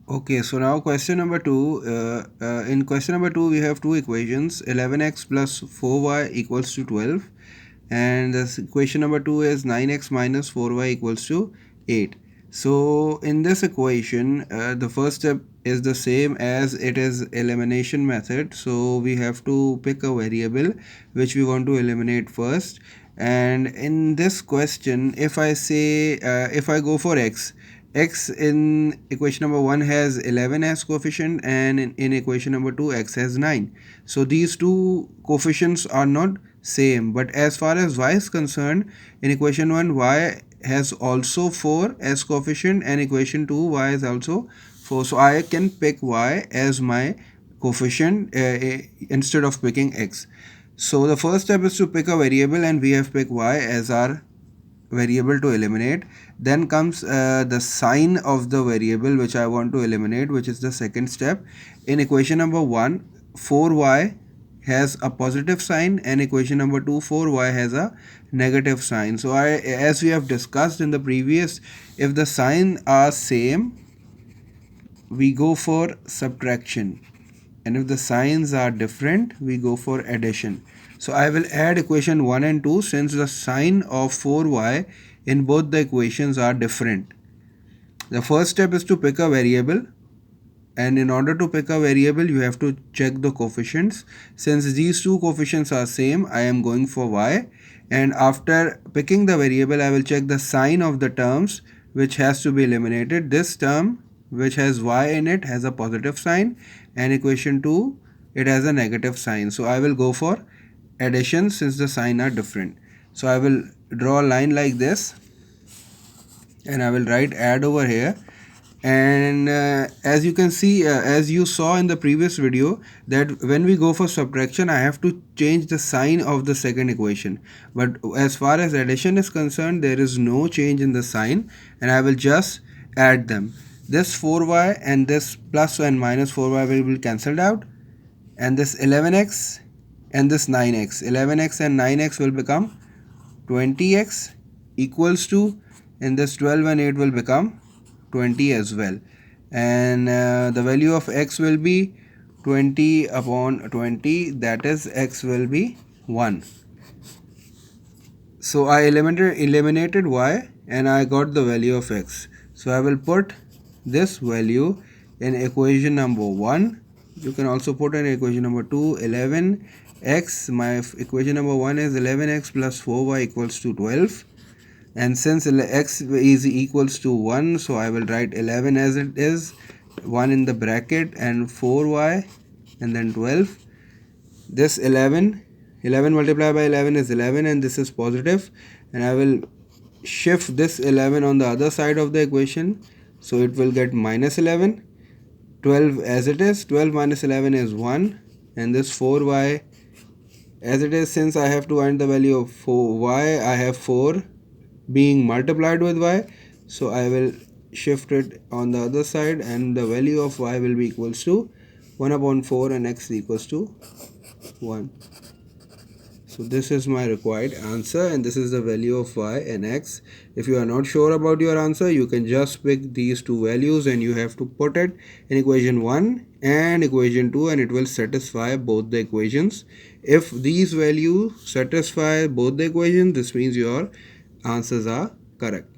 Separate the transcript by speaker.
Speaker 1: Okay, so now question number 2. In question number 2, we have two equations, 11x plus 4y equals to 12. And this equation number 2 is 9x minus 4y equals to 8. So in this equation, the first step is the same as it is elimination method. So we have to pick a variable which we want to eliminate first. And in this question, if I say, if I go for x in equation number 1 has 11 as coefficient, and in equation number 2 x has 9. So these two coefficients are not same, but as far as y is concerned, in equation 1 y has also 4 as coefficient, and equation 2 y is also 4. So I can pick y as my coefficient instead of picking x. So the first step is to pick a variable, and we have picked y as our variable to eliminate. Then comes the sign of the variable which I want to eliminate, which is the second step. In equation number 1, 4y has a positive sign, and equation number 2, 4y has a negative sign. So as we have discussed in the previous, if the signs are same, we go for subtraction, and if the signs are different, we go for addition. So I will add equation 1 and 2 since the sign of 4y in both the equations are different. The first step is to pick a variable, and in order to pick a variable you have to check the coefficients. Since these two coefficients are same, I am going for y, and after picking the variable I will check the sign of the terms which has to be eliminated. This term which has y in it has a positive sign, and equation 2 it has a negative sign. So I will go for addition since the sign are different. So I will draw a line like this, and I will write add over here. And as you can see, as you saw in the previous video, that when we go for subtraction I have to change the sign of the second equation, but as far as addition is concerned there is no change in the sign, and I will just add them. This 4y and this plus and minus 4y will be cancelled out, and this 11x and this 9x, 11x and 9x will become 20x equals to, and this 12 and 8 will become 20 as well, and the value of x will be 20 upon 20, that is x will be 1. So I eliminated y and I got the value of x. So I will put this value in equation number 1. You can also put in equation number 2, 11x. My equation number 1 is 11x plus 4y equals to 12. And since x is equals to 1, so I will write 11 as it is, 1 in the bracket, and 4y and then 12. This 11 multiplied by 11 is 11, and this is positive, and I will shift this 11 on the other side of the equation, so it will get minus 11. 12 as it is, 12 minus 11 is 1, and this 4y as it is, since I have to find the value of 4y, I have 4 being multiplied with y, so I will shift it on the other side, and the value of y will be equals to 1 upon 4, and x equals to 1. So this is my required answer, and this is the value of y and x. If you are not sure about your answer, you can just pick these two values and you have to put it in equation 1 and equation 2, and it will satisfy both the equations. If these values satisfy both the equations, this means your answers are correct.